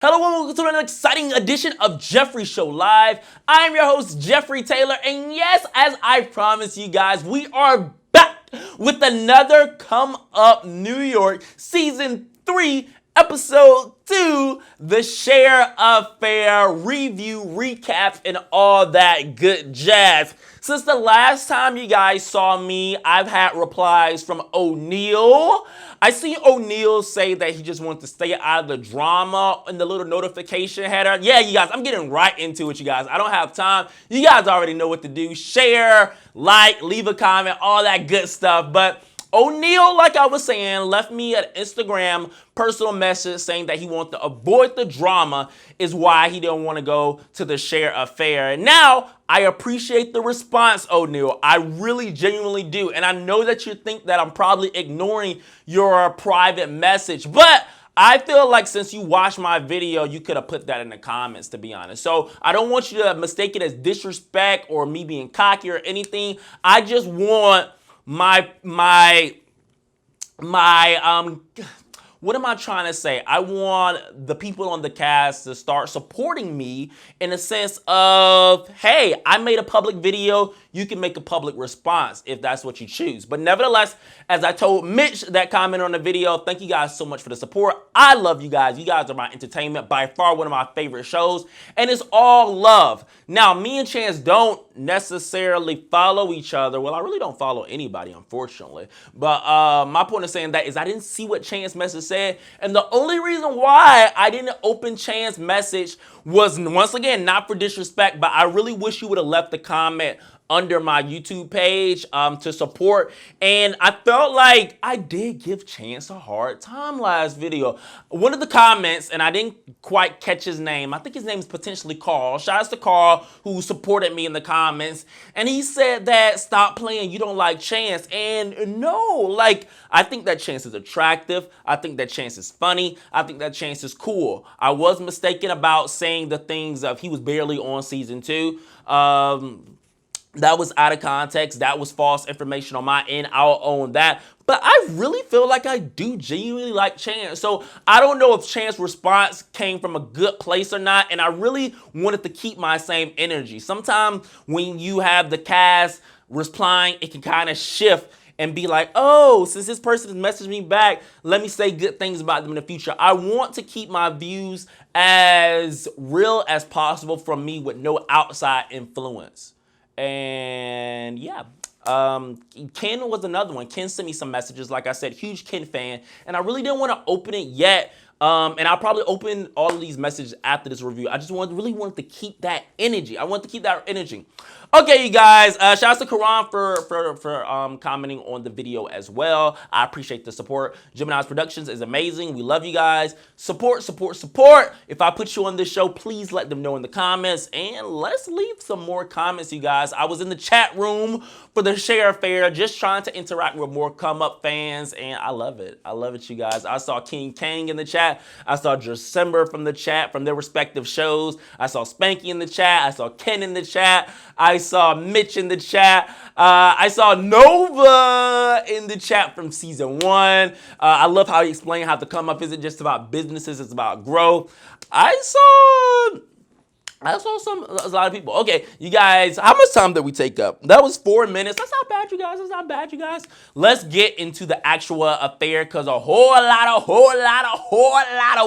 Hello and welcome to another exciting edition of Jeffrey Show Live. I'm your host, Jeffrey Taylor, and yes, as I promised you guys, we are back with another Come Up New York Season 3, Episode 2, The Cher Affair review, recap, and all that good jazz. Since the last time you guys saw me, I've had replies from O'Neal. I see O'Neal say that he just wants to stay out of the drama in the little notification header. Yeah, you guys, I'm getting right into it, you guys. I don't have time. You guys already know what to do. Share, like, leave a comment, all that good stuff. But O'Neal, like I was saying, left me an Instagram personal message saying that he wants to avoid the drama is why he didn't want to go to the Cher Affair. And now, I appreciate the response, O'Neal. I really genuinely do. And I know that you think that I'm probably ignoring your private message, but I feel like since you watched my video, you could have put that in the comments, to be honest. So I don't want you to mistake it as disrespect or me being cocky or anything. I just want what am I trying to say? I want the people on the cast to start supporting me in the sense of, hey, I made a public video. You can make a public response if that's what you choose. But nevertheless, as I told Mitch that commented on the video, thank you guys so much for the support. I love you guys. You guys are my entertainment, by far one of my favorite shows, and it's all love. Now, me and Chance don't necessarily follow each other. Well, I really don't follow anybody, unfortunately. But my point of saying that is I didn't see what Chance message said, and the only reason why I didn't open Chance's message was, once again, not for disrespect, but I really wish you would have left the comment under my YouTube page to support. And I felt like I did give Chance a hard time last video. One of the comments, and I didn't quite catch his name, I think his name is potentially Carl. Shout out to Carl who supported me in the comments. And he said that, stop playing, you don't like Chance. And no, like, I think that Chance is attractive. I think that Chance is funny. I think that Chance is cool. I was mistaken about saying the things of he was barely on season 2. That was out of context. That was false information on my end. I'll own that. But I really feel like I do genuinely like Chance. So I don't know if Chance's response came from a good place or not. And I really wanted to keep my same energy. Sometimes when you have the cast replying, it can kind of shift and be like, oh, since this person has messaged me back, let me say good things about them in the future. I want to keep my views as real as possible from me with no outside influence. And yeah, Ken was another one. Ken sent me some messages. Like I said, huge Ken fan. And I really didn't want to open it yet. And I'll probably open all of these messages after this review. I just really wanted to keep that energy. I want to keep that energy. Okay, you guys, shout out to Karan for commenting on the video as well. I appreciate the support. Gemini Productions is amazing. We love you guys. Support, support, support. If I put you on this show, please let them know in the comments. And let's leave some more comments, you guys. I was in the chat room for the Cher Affair, just trying to interact with more Come Up fans, and I love it. I love it, you guys. I saw King Kang in the chat. I saw December from the chat, from their respective shows. I saw Spanky in the chat. I saw Ken in the chat. I saw Mitch in the chat. I saw Nova in the chat from season 1. I love how he explained how the Come Up isn't just about businesses, it's about growth. I saw a lot of people. Okay, you guys, how much time did we take up? That was 4 minutes. That's not bad, you guys. That's not bad, you guys. Let's get into the actual affair, because a whole lot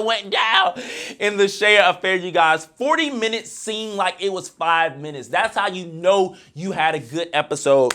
went down in the Cher Affair, you guys. 40 minutes seemed like it was 5 minutes. That's how you know you had a good episode.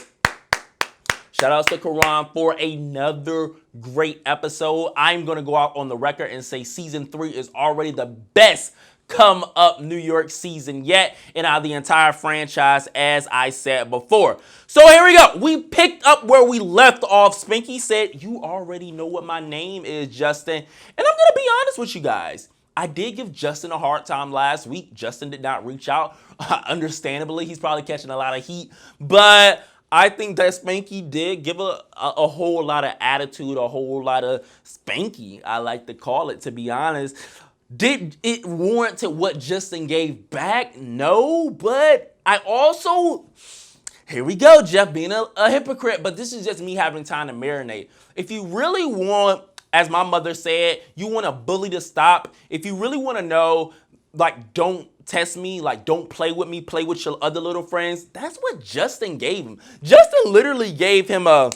Shout out to Karan for another great episode. I'm going to go out on the record and say season 3 is already the best Come Up New York season yet in out of the entire franchise, as I said before. So here we go. We picked up where we left off. Spanky said, you already know what my name is, Justin. And I'm going to be honest with you guys. I did give Justin a hard time last week. Justin did not reach out. Understandably, he's probably catching a lot of heat. But I think that Spanky did give a whole lot of attitude, a whole lot of Spanky, I like to call it, to be honest. Did it warrant what Justin gave back? No, but I also, here we go, Jeff being a hypocrite, but this is just me having time to marinate. If you really want As my mother said, you want a bully to stop. If you really want to know, like, don't test me, like, don't play with me, play with your other little friends. That's what Justin gave him. Justin literally gave him a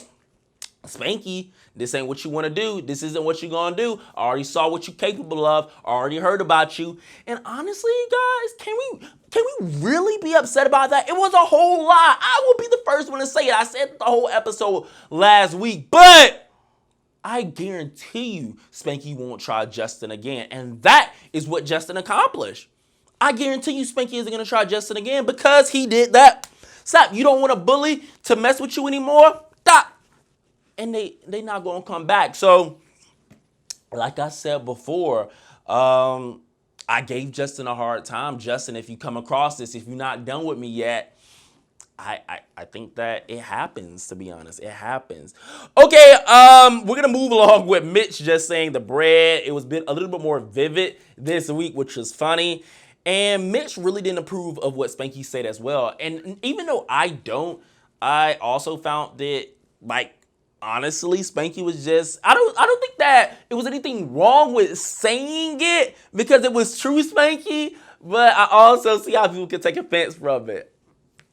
Spanky. This ain't what you want to do. This isn't what you're going to do. I already saw what you're capable of. I already heard about you. And honestly, guys, can we really be upset about that? It was a whole lot. I will be the first one to say it. I said the whole episode last week, but I guarantee you Spanky won't try Justin again. And that is what Justin accomplished. I guarantee you Spanky isn't going to try Justin again because he did that. Stop. You don't want a bully to mess with you anymore? Stop. And they not going to come back. So, like I said before, I gave Justin a hard time. Justin, if you come across this, if you're not done with me yet, I think that it happens, to be honest. It happens. Okay, we're going to move along with Mitch just saying the bread. It was a little bit more vivid this week, which was funny. And Mitch really didn't approve of what Spanky said as well. And even though I don't, I also found that, like, honestly, Spanky was just, I don't think that it was anything wrong with saying it because it was true Spanky, but I also see how people can take offense from it.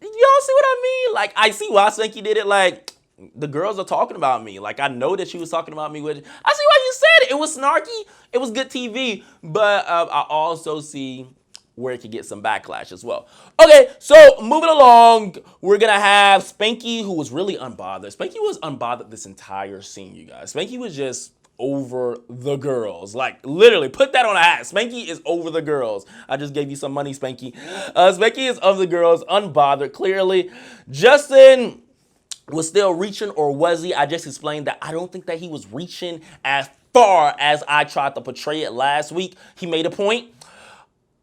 Y'all see what I mean? Like, I see why Spanky did it. Like, the girls are talking about me. Like, I know that she was talking about me. I see why you said it. It was snarky. It was good TV. But I also see where it could get some backlash as well. Okay, so moving along, we're going to have Spanky, who was really unbothered. Spanky was unbothered this entire scene, you guys. Spanky was just over the girls. Like, literally, put that on a hat. Spanky is over the girls. I just gave you some money, Spanky. Spanky is over the girls, unbothered, clearly. Justin was still reaching, or was he? I just explained that I don't think that he was reaching as far as I tried to portray it last week. He made a point.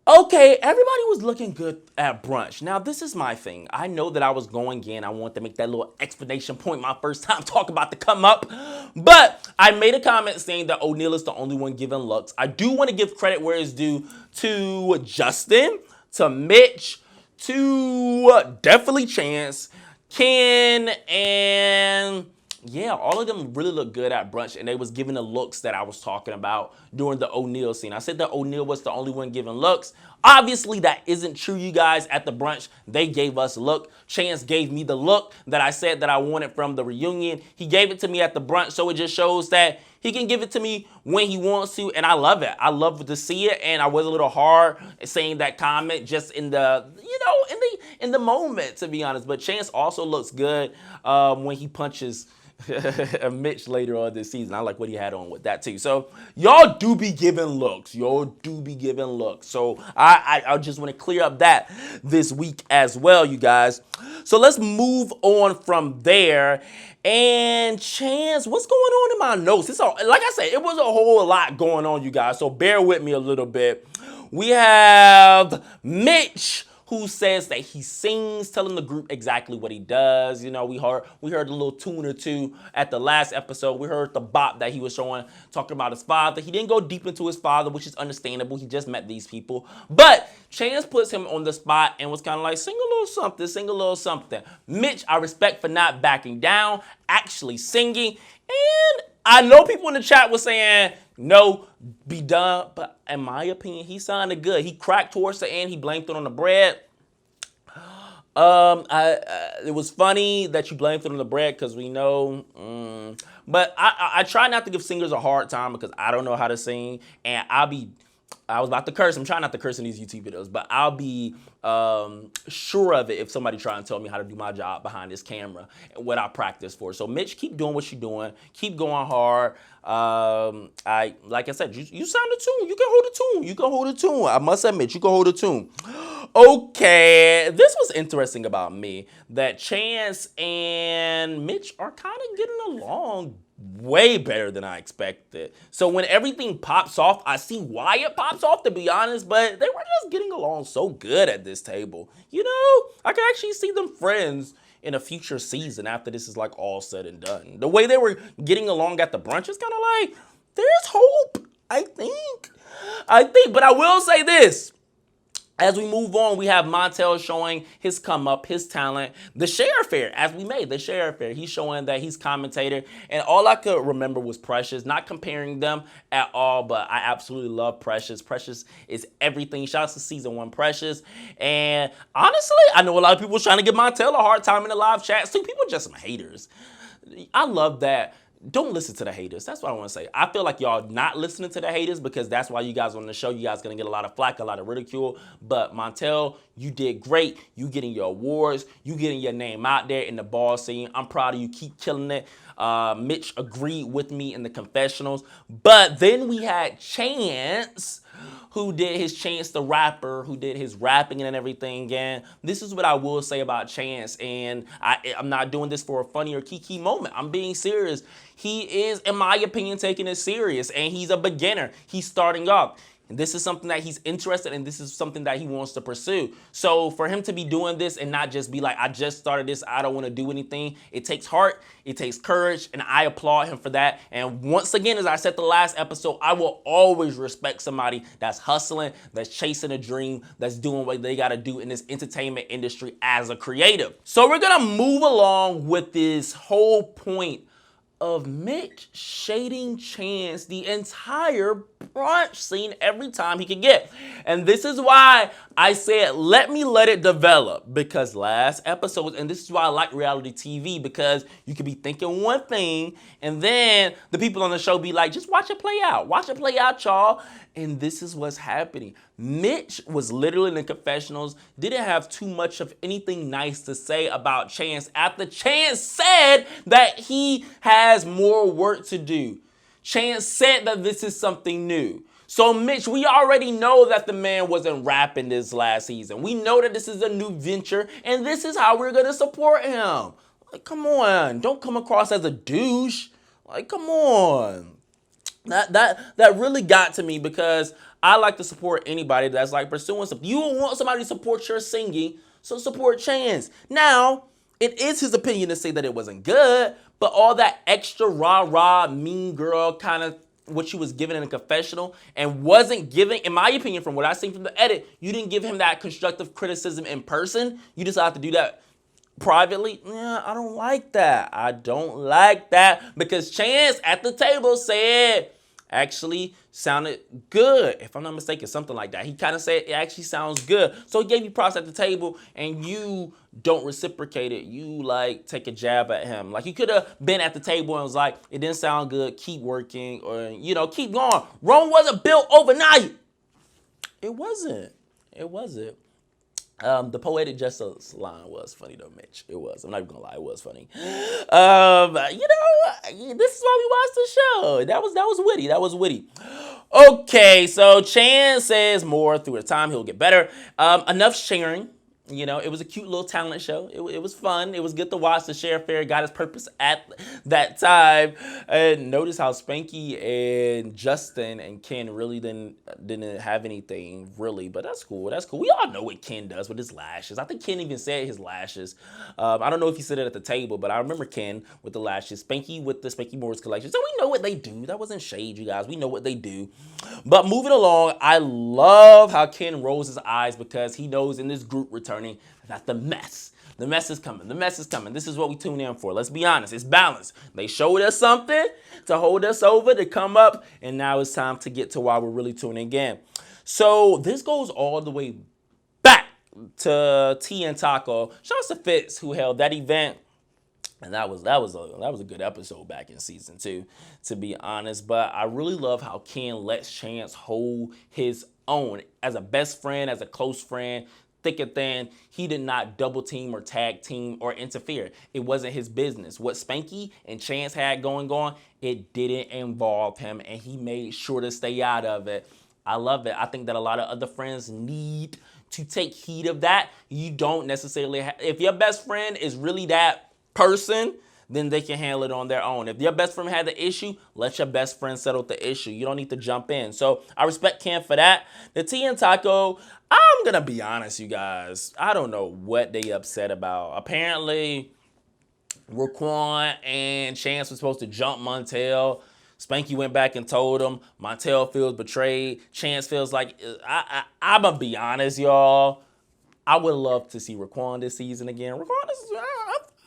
Okay, everybody was looking good at brunch. Now, this is my thing. I know that I was going in. I wanted to make that little explanation point my first time talking about the come up. But I made a comment saying that O'Neal is the only one giving looks. I do want to give credit where it's due to Justin, to Mitch, to definitely Chance, Ken, and yeah, all of them really look good at brunch, and they was giving the looks that I was talking about during the O'Neal scene. I said that O'Neal was the only one giving looks. Obviously, that isn't true, you guys. At the brunch, they gave us a look. Chance gave me the look that I said that I wanted from the reunion. He gave it to me at the brunch, so it just shows that he can give it to me when he wants to, and I love it. I love to see it, and I was a little hard saying that comment just in the, in the moment, to be honest. But Chance also looks good when he punches Mitch later on this season. I like what he had on with that too. So y'all do be giving looks. Y'all do be giving looks. So I just want to clear up that this week as well, you guys. So let's move on from there. And Chance, what's going on in my notes? It's all, like I said, it was a whole lot going on, you guys. So bear with me a little bit. We have Mitch, who says that he sings, telling the group exactly what he does. You know, we heard a little tune or two at the last episode. We heard the bop that he was showing, talking about his father. He didn't go deep into his father, which is understandable. He just met these people. But Chance puts him on the spot and was kind of like, sing a little something, sing a little something. Mitch, I respect for not backing down, actually singing. And I know people in the chat were saying, no, be done. But in my opinion, he sounded good. He cracked towards the end. He blamed it on the bread. It was funny that you blamed it on the bread because we know. But I try not to give singers a hard time because I don't know how to sing. And I was about to curse. I'm trying not to curse in these YouTube videos, but I'll be sure of it if somebody try and tell me how to do my job behind this camera and what I practice for. So Mitch, keep doing what you're doing. Keep going hard. Like I said, you sound a tune. You can hold a tune. You can hold a tune. I must admit, you can hold a tune. Okay, this was interesting about me, that Chance and Mitch are kind of getting along way better than I expected. So when everything pops off, I see why it pops off, to be honest, but they were just getting along so good at this table. You know, I can actually see them friends in a future season after this is like all said and done. The way they were getting along at the brunch is kind of like, there's hope, I think. But I will say this. As we move on, we have Montel showing his come up, his talent. The Share Affair, as we made, the Share Affair. He's showing that he's commentator. And all I could remember was Precious, not comparing them at all, but I absolutely love Precious. Precious is everything. Shout out to season 1 Precious. And honestly, I know a lot of people trying to give Montel a hard time in the live chat. See, people are just some haters. I love that. Don't listen to the haters. That's what I want to say. I feel like y'all not listening to the haters because that's why you guys on the show. You guys going to get a lot of flack, a lot of ridicule. But Montel, you did great. You getting your awards. You getting your name out there in the ball scene. I'm proud of you. Keep killing it. Mitch agreed with me in the confessionals. But then we had Chance, who did his Chance the Rapper, who did his rapping and everything. And this is what I will say about Chance. And I'm not doing this for a funny or kiki moment. I'm being serious. He is, in my opinion, taking it serious. And he's a beginner. He's starting off. And this is something that he's interested in. This is something that he wants to pursue. So for him to be doing this and not just be like, I just started this, I don't want to do anything. It takes heart, it takes courage, and I applaud him for that. And once again, as I said the last episode, I will always respect somebody that's hustling, that's chasing a dream, that's doing what they got to do in this entertainment industry as a creative. So we're going to move along with this whole point of Mitch shading Chance the entire brunch scene every time he could get. And this is why I said, let it develop, because last episode, and this is why I like reality TV, because you could be thinking one thing and then the people on the show be like, just watch it play out. Watch it play out, y'all. And this is what's happening. Mitch was literally in the confessionals, didn't have too much of anything nice to say about Chance after Chance said that he has more work to do. Chance said that this is something new. So Mitch, we already know that the man wasn't rapping this last season. We know that this is a new venture and this is how we're gonna support him. Like, come on, don't come across as a douche. Like, come on. That really got to me, because I like to support anybody that's like pursuing something. You want somebody to support your singing, so support Chance. Now, it is his opinion to say that it wasn't good, but all that extra rah-rah, mean girl kind of what you was giving in a confessional and wasn't giving, in my opinion, from what I seen from the edit, you didn't give him that constructive criticism in person. You decided to do that privately. Yeah, I don't like that. I don't like that, because Chance at the table said actually sounded good, if I'm not mistaken, something like that. He kind of said it actually sounds good. So he gave you props at the table and you don't reciprocate it. You like take a jab at him. Like, you could have been at the table and was like, it didn't sound good, keep working, or, you know, keep going. Rome wasn't built overnight. It wasn't. It wasn't. The Poetic Justice line was funny though, Mitch. It was. I'm not even gonna lie, it was funny. You know, this is why we watched the show. That was witty. That was witty. Okay, so Chan says more through the time. He'll get better. Enough sharing. You know, it was a cute little talent show. It was fun. It was good to watch. The Share Fair got its purpose at that time. And notice how Spanky and Justin and Ken really didn't have anything, really. But that's cool. That's cool. We all know what Ken does with his lashes. I think Ken even said his lashes. I don't know if he said it at the table, but I remember Ken with the lashes. Spanky with the Spanky Morris collection. So we know what they do. That wasn't shade, you guys. We know what they do. But moving along, I love how Ken rolls his eyes, because he knows in this group return that the mess is coming. The mess is coming. This is what we tune in for. Let's be honest. It's balanced. They showed us something to hold us over, to come up, and now it's time to get to why we're really tuning in. So this goes all the way back to T and Taco. Shout out to Fitz, who held that event. And that was a good episode back in season 2, to be honest. But I really love how Ken lets Chance hold his own as a best friend, as a close friend, thick and thin. He did not double team or tag team or interfere. It wasn't his business. What Spanky and Chance had going on, it didn't involve him, and he made sure to stay out of it. I love it. I think that a lot of other friends need to take heed of that. You don't necessarily if your best friend is really that person, then they can handle it on their own. If your best friend had the issue, let your best friend settle the issue. You don't need to jump in. So I respect Ken for that. The T and Taco, I'm going to be honest, you guys. I don't know what they upset about. Apparently, Raquan and Chance were supposed to jump Montel. Spanky went back and told him. Montel feels betrayed. Chance feels like, I'm going to be honest, y'all. I would love to see Raquan this season again. Raquan,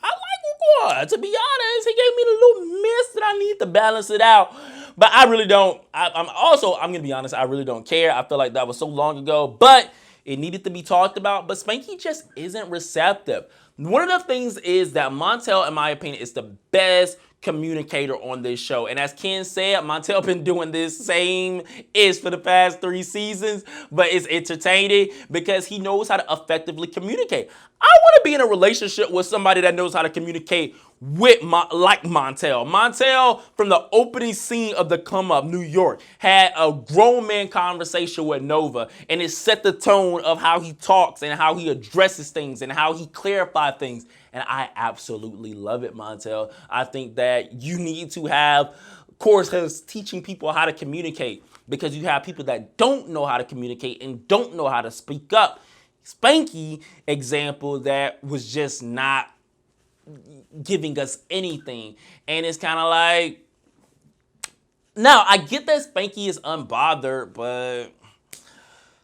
I like Raquan. To be honest, he gave me the little miss that I need to balance it out. But I really don't. I'm going to be honest, I really don't care. I feel like that was so long ago. But it needed to be talked about. But Spanky just isn't receptive. One of the things is that Montel, in my opinion, is the best communicator on this show. And as Ken said, Montel been doing this same ish for the past 3 seasons, but it's entertaining because he knows how to effectively communicate. I want to be in a relationship with somebody that knows how to communicate with like Montel. Montel, from the opening scene of The Come Up, New York, had a grown man conversation with Nova, and it set the tone of how he talks and how he addresses things and how he clarifies things. And I absolutely love it, Montel. I think that you need to have courses teaching people how to communicate, because you have people that don't know how to communicate and don't know how to speak up. Spanky example that was just not giving us anything. And it's kind of like, now I get that Spanky is unbothered, but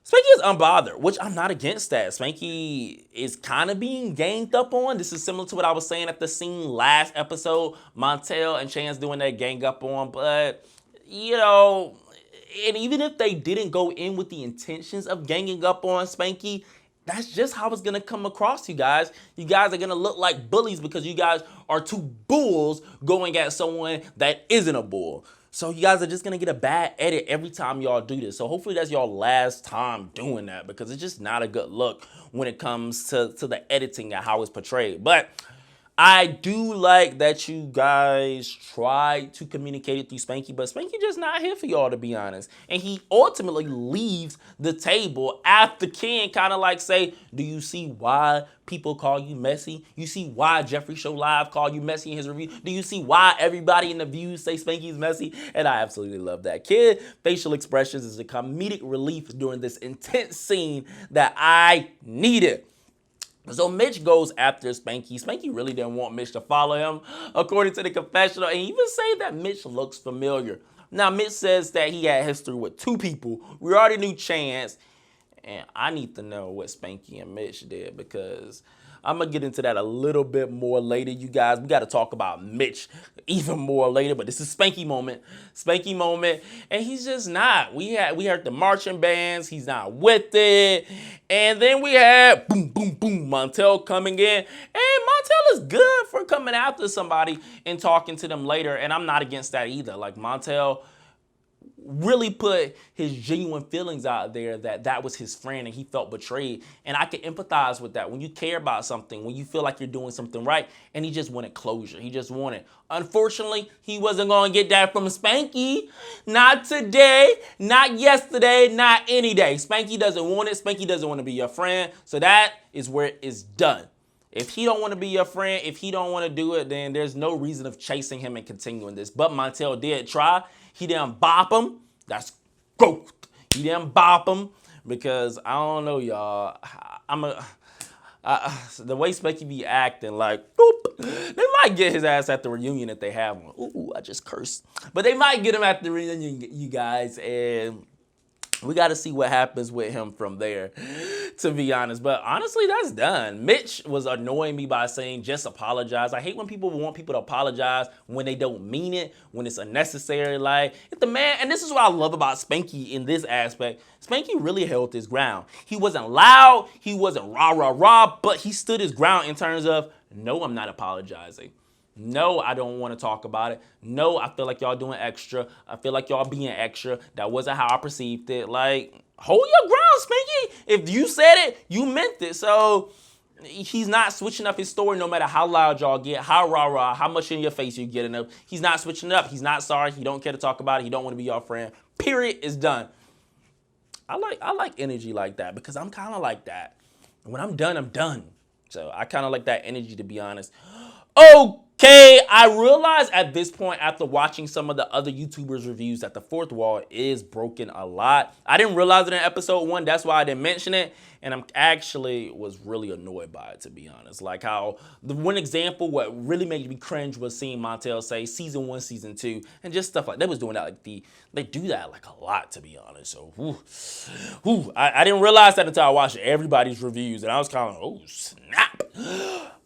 Spanky is unbothered, which I'm not against that. Spanky is kind of being ganged up on. This is similar to what I was saying at the scene last episode. Montel and Chance doing that gang up on. But, you know, and even if they didn't go in with the intentions of ganging up on Spanky, that's just how it's going to come across to you guys. You guys are going to look like bullies because you guys are 2 bulls going at someone that isn't a bull. So you guys are just going to get a bad edit every time y'all do this. So hopefully that's y'all last time doing that, because it's just not a good look when it comes to the editing and how it's portrayed. But I do like that you guys try to communicate it through Spanky, but Spanky just not here for y'all, to be honest. And he ultimately leaves the table after Ken kind of like say, do you see why people call you messy? You see why Jeffrey Show Live called you messy in his review? Do you see why everybody in the views say Spanky's messy? And I absolutely love that. Kid facial expressions is a comedic relief during this intense scene that I needed. So Mitch goes after Spanky. Spanky really didn't want Mitch to follow him, according to the confessional, and even say that Mitch looks familiar. Now, Mitch says that he had history with 2 people. We already knew Chance, and I need to know what Spanky and Mitch did, because I'm going to get into that a little bit more later, you guys. We got to talk about Mitch even more later, but this is Spanky moment. Spanky moment, and he's just not. We heard the marching bands. He's not with it. And then we had boom, boom, boom, Montel coming in. And Montel is good for coming after somebody and talking to them later, and I'm not against that either. Like, Montel really put his genuine feelings out there that was his friend and he felt betrayed. And I can empathize with that. When you care about something, when you feel like you're doing something right, and he just wanted closure. He just wanted. Unfortunately, he wasn't going to get that from Spanky. Not today, not yesterday, not any day. Spanky doesn't want it. Spanky doesn't want to be your friend. So that is where it's done. If he don't want to be your friend, if he don't want to do it, then there's no reason of chasing him and continuing this. But Montel did try. He didn't bop him. That's growth. He didn't bop him because I don't know, y'all. The way Spanky be acting, like, boop, they might get his ass at the reunion if they have one. Ooh, I just cursed. But they might get him at the reunion, you guys, and we got to see what happens with him from there, to be honest. But honestly, that's done. Mitch was annoying me by saying, just apologize. I hate when people want people to apologize when they don't mean it, when it's unnecessary. Like, if the man, and this is what I love about Spanky in this aspect, Spanky really held his ground. He wasn't loud, he wasn't rah, rah, rah, but he stood his ground in terms of, no, I'm not apologizing. No, I don't want to talk about it. No, I feel like y'all doing extra. I feel like y'all being extra. That wasn't how I perceived it. Like, hold your ground, Spanky. If you said it, you meant it. So he's not switching up his story no matter how loud y'all get, how rah-rah, how much in your face you getting up. He's not switching it up. He's not sorry. He don't care to talk about it. He don't want to be your friend. Period. It's done. I like energy like that because I'm kind of like that. When I'm done, I'm done. So I kind of like that energy, to be honest. Okay, I realized at this point after watching some of the other YouTubers' reviews that the fourth wall is broken a lot. I didn't realize it in episode 1, that's why I didn't mention it, and I'm actually was really annoyed by it, to be honest. Like how the one example, what really made me cringe was seeing Montel say season 1, season 2, and just stuff like they was doing that. Like they do that like a lot, to be honest. So, I didn't realize that until I watched everybody's reviews, and I was kind of oh snap.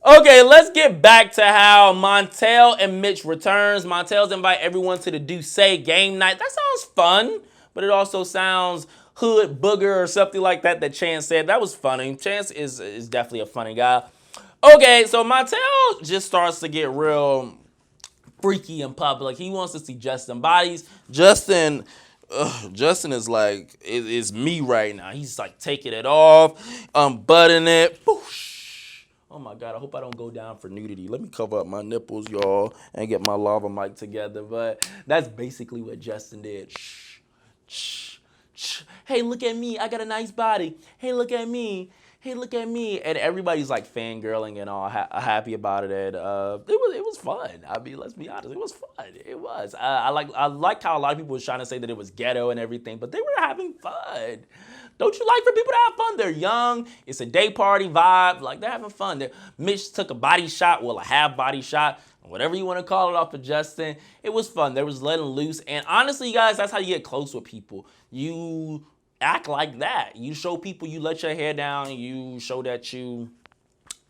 Okay, let's get back to how Montel and Mitch returns. Montel's invite everyone to the Do Say game night. That sounds fun, but it also sounds hood booger or something like that Chance said. That was funny. Chance is definitely a funny guy. Okay, so Montel just starts to get real freaky in public. He wants to see Justin bodies. Justin is like, it's me right now. He's like taking it off, unbuttoning it. Boosh. Oh my God, I hope I don't go down for nudity. Let me cover up my nipples, y'all, and get my lava mic together. But that's basically what Justin did. Shh, shh, shh. Hey, look at me. I got a nice body. Hey, look at me. Hey, look at me. And everybody's like fangirling and all happy about it. And it was fun. I mean, let's be honest. It was fun. It was. I like how a lot of people was trying to say that it was ghetto and everything, but they were having fun. Don't you like for people to have fun? They're young. It's a day party vibe. Like, they're having fun. Mitch took a body shot, well, a half body shot, whatever you want to call it, off of Justin. It was fun. They was letting loose. And honestly, you guys, that's how you get close with people. You act like that. You show people you let your hair down. You show that you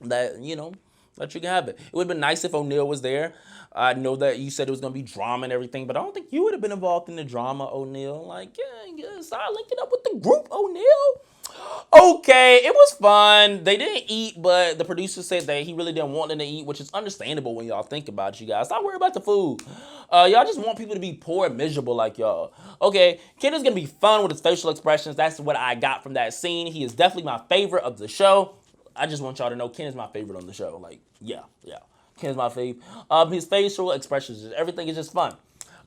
can have it. It would have been nice if O'Neal was there. I know that you said it was going to be drama and everything, but I don't think you would have been involved in the drama, O'Neal. Like, yeah, start linking up with the group, O'Neal. Okay, it was fun. They didn't eat, but the producer said that he really didn't want them to eat, which is understandable when y'all think about it, you guys. Stop worrying about the food. Y'all just want people to be poor and miserable like y'all. Okay, Kid is going to be fun with his facial expressions. That's what I got from that scene. He is definitely my favorite of the show. I just want y'all to know Ken is my favorite on the show. Like, yeah. Ken's my favorite. His facial expressions, everything is just fun.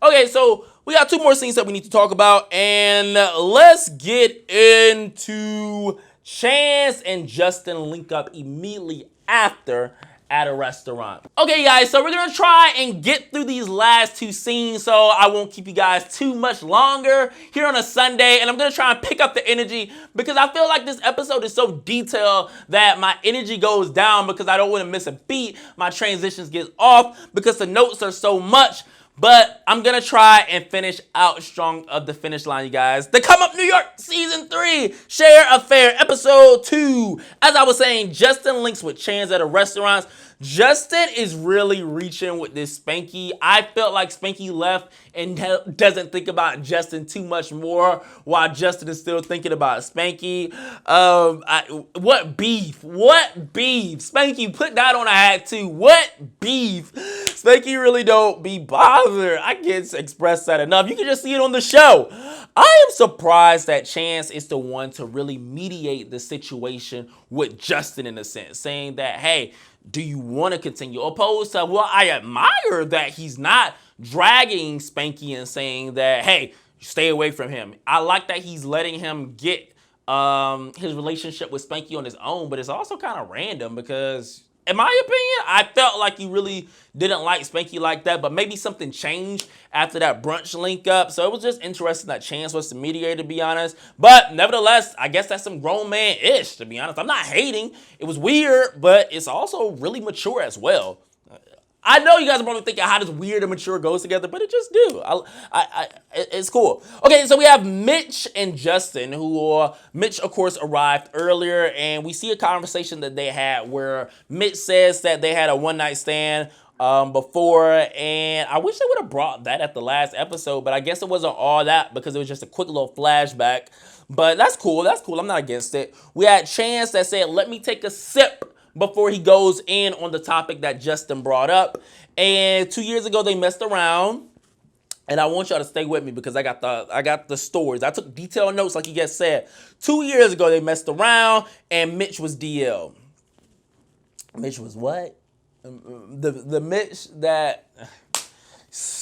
Okay, so we got 2 more scenes that we need to talk about, and let's get into Chance and Justin link up immediately after at a restaurant. Okay, guys, so we're gonna try and get through these last 2 scenes, so I won't keep you guys too much longer here on a Sunday, and I'm gonna try and pick up the energy because I feel like this episode is so detailed that my energy goes down because I don't want to miss a beat. My transitions get off because the notes are so much. But I'm going to try and finish out strong of the finish line, you guys. The Come Up New York Season 3, Share Affair, Episode 2. As I was saying, Justin links with Chance at a restaurant. Justin is really reaching with this Spanky. I felt like Spanky left and doesn't think about Justin too much more while Justin is still thinking about Spanky. What beef? What beef? Spanky, put that on a hat too. What beef? Spanky really don't be bothered. I can't express that enough. You can just see it on the show. I am surprised that Chance is the one to really mediate the situation with Justin in a sense, saying that, hey, do you want to continue? Opposed to, well, I admire that he's not dragging Spanky and saying that, hey, stay away from him. I like that he's letting him get his relationship with Spanky on his own, but it's also kind of random because, in my opinion, I felt like he really didn't like Spanky like that, but maybe something changed after that brunch link up. So it was just interesting that Chance was the mediator, to be honest. But nevertheless, I guess that's some grown man-ish, to be honest. I'm not hating. It was weird, but it's also really mature as well. I know you guys are probably thinking how does weird and mature goes together, but it just do. It's cool. Okay, so we have Mitch and Justin, who Mitch, of course, arrived earlier, and we see a conversation that they had where Mitch says that they had a one-night stand before, and I wish they would have brought that at the last episode, but I guess it wasn't all that because it was just a quick little flashback. But that's cool. That's cool. I'm not against it. We had Chance that said, let me take a sip before he goes in on the topic that Justin brought up. And 2 years ago, they messed around. And I want y'all to stay with me because I got the stories. I took detailed notes like you guys said. 2 years ago, they messed around and Mitch was DL. Mitch was what? The Mitch that,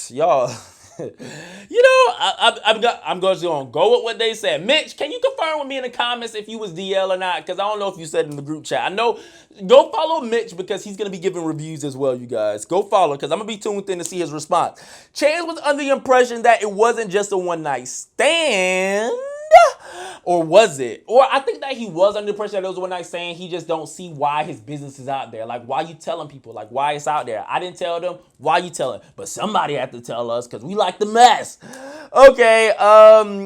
y'all, I'm just gonna go with what they said. Mitch, can you confirm with me in the comments if you was DL or not? Because I don't know if you said it in the group chat. I know. Go follow Mitch because he's gonna be giving reviews as well. You guys, go follow because I'm gonna be tuned in to see his response. Chance was under the impression that it wasn't just a one night stand. Or was it? Or I think that he was under the impression that it was one night stand. He just don't see why his business is out there. Like, why you telling people? Like, why it's out there? I didn't tell them. Why you telling? But somebody had to tell us because we like the mess. Okay,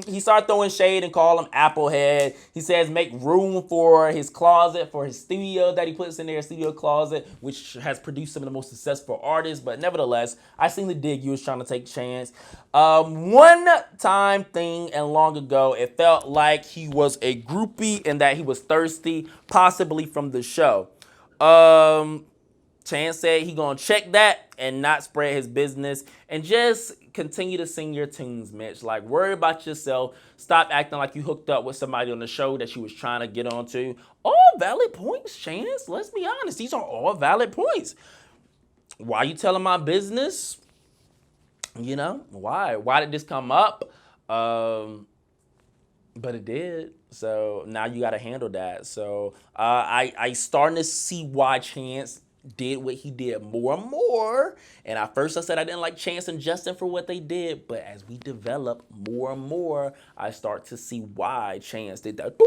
he started throwing shade and call him Applehead. He says make room for his closet, for his studio that he puts in there, studio closet, which has produced some of the most successful artists. But nevertheless, I seen the dig you was trying to take Chance. One time thing and long ago, it felt like he was a groupie and that he was thirsty, possibly from the show. Chance said he gonna check that and not spread his business and just continue to sing your tunes, Mitch. Like, worry about yourself. Stop acting like you hooked up with somebody on the show that you was trying to get onto. All valid points, Chance. Let's be honest. These are all valid points. Why you telling my business? You know, why? Why did this come up? But it did. So now you got to handle that. So I starting to see why Chance did what he did more and more. And at first I said I didn't like Chance and Justin for what they did. But as we develop more and more, I start to see why Chance did that. Boop.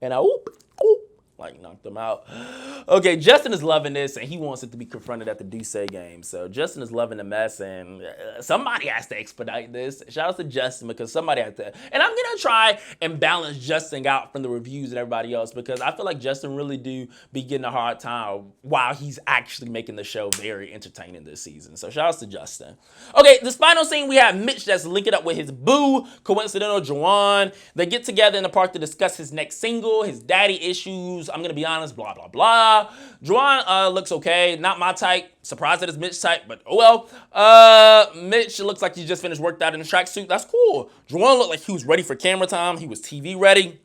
And I like knocked them out. Okay, Justin is loving this, and he wants it to be confronted at the Duce game. So Justin is loving the mess, and somebody has to expedite this. Shout out to Justin because somebody has to. And I'm gonna try and balance Justin out from the reviews and everybody else because I feel like Justin really do be getting a hard time while he's actually making the show very entertaining this season. So shout out to Justin. Okay, this final scene we have Mitch that's linking up with his boo, coincidental Juwan. They get together in the park to discuss his next single, his daddy issues. I'm gonna be honest, blah, blah, blah. Juwan looks okay. Not my type. Surprised that it's Mitch's type, but oh well. Mitch looks like he just finished worked out in a tracksuit. That's cool. Juwan looked like he was ready for camera time. He was TV ready.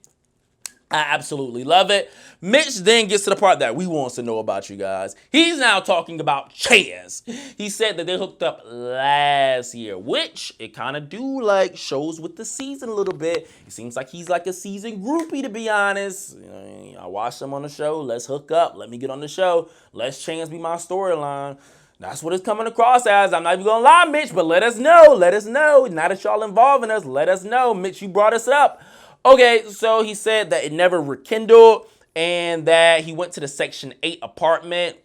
I absolutely love it. Mitch then gets to the part that we want to know about, you guys. He's now talking about Chance. He said that they hooked up last year, which it kind of do like shows with the season a little bit. It seems like he's like a season groupie, to be honest. You know, I watched him on the show. Let's hook up. Let me get on the show. Let's Chance be my storyline. That's what it's coming across as. I'm not even gonna lie, Mitch, but let us know. Let us know. Now that y'all involving us, let us know. Mitch, you brought us up. Okay, so he said that it never rekindled and that he went to the Section 8 apartment.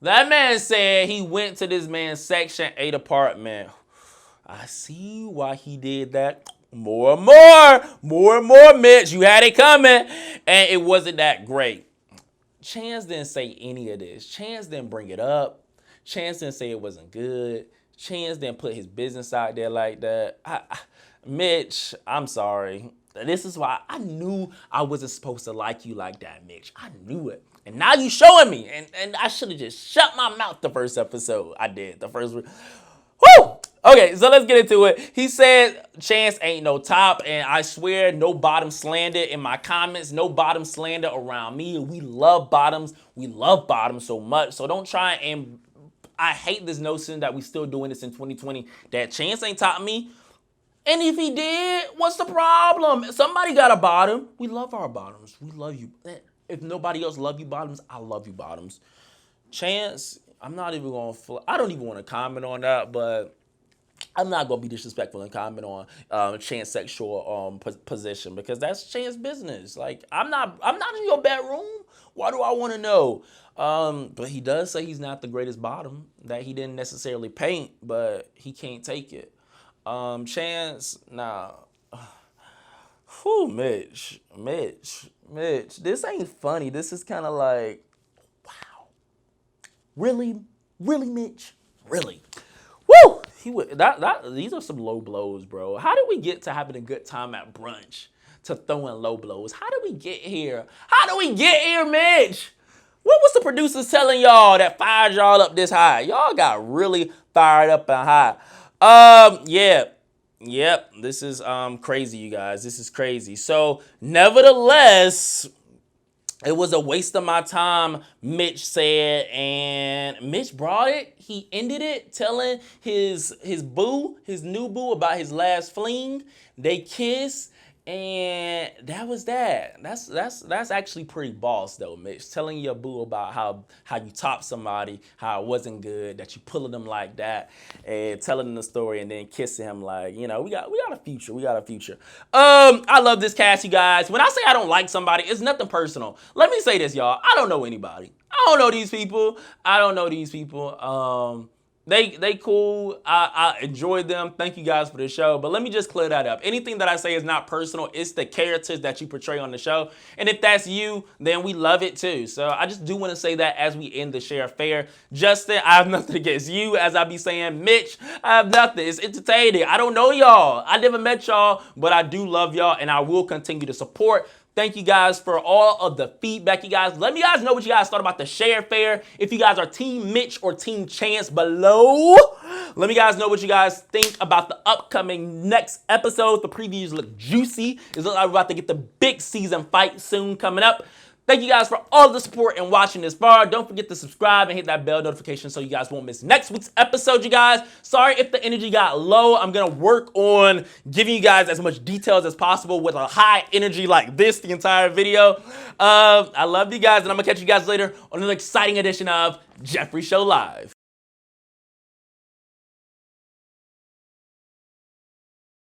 That man said he went to this man's Section 8 apartment. I see why he did that. More and more, Mitch. You had it coming, and it wasn't that great. Chance didn't say any of this. Chance didn't bring it up. Chance didn't say it wasn't good. Chance didn't put his business out there like that. Mitch, I'm sorry. This is why I knew I wasn't supposed to like you like that, Mitch. I knew it. And now you showing me. And I should have just shut my mouth the first episode. I did. The first one. Woo! Okay, so let's get into it. He said Chance ain't no top, and I swear no bottom slander in my comments. No bottom slander around me. We love bottoms. We love bottoms so much. So don't try and... I hate this notion that we still doing this in 2020, that Chance ain't top me. And if he did, what's the problem? Somebody got a bottom. We love our bottoms. We love you. If nobody else love you bottoms, I love you bottoms. Chance, I'm not even going to... I don't even want to comment on that, but I'm not going to be disrespectful and comment on Chance's sexual position because that's Chance's business. Like, I'm not in your bedroom. Why do I want to know? But he does say he's not the greatest bottom, that he didn't necessarily paint, but he can't take it. Chance, nah. Whew, Mitch. This ain't funny. This is kind of like, wow. Really, Mitch? Really? Woo! These are some low blows, bro. How did we get to having a good time at brunch to throwing low blows? How did we get here? Mitch? What was the producers telling y'all that fired y'all up this high? Y'all got really fired up and high. Yep. This is crazy, you guys. This is crazy. So, nevertheless, It was a waste of my time, Mitch said, and Mitch brought it. He ended it telling his new boo about his last fling. They kissed, and that was that. That's actually pretty boss though, Mitch. Telling your boo about how you topped somebody, how it wasn't good, that you pulling them like that, and telling them the story and then kissing him like, you know, we got a future. We got a future. I love this cast, you guys. When I say I don't like somebody, it's nothing personal. Let me say this, y'all. I don't know anybody. I don't know these people. I don't know these people. They cool. I enjoyed them. Thank you guys for the show. But let me just clear that up. Anything that I say is not personal. It's the characters that you portray on the show. And if that's you, then we love it too. So I just do want to say that as we end the share fair. Justin, I have nothing against you, as I be saying. Mitch, I have nothing. It's entertaining. I don't know y'all. I never met y'all, but I do love y'all, and I will continue to support. Thank you guys for all of the feedback, you guys. Let me guys know what you guys thought about the share fair. If you guys are Team Mitch or Team Chance below, let me guys know what you guys think about the upcoming next episodes. The previews look juicy. It looks like we're about to get the big season fight soon coming up. Thank you guys for all the support and watching this far. Don't forget to subscribe and hit that bell notification so you guys won't miss next week's episode, you guys. Sorry if the energy got low. I'm going to work on giving you guys as much details as possible with a high energy like this the entire video. I love you guys, and I'm going to catch you guys later on an exciting edition of Jeffrey Show Live.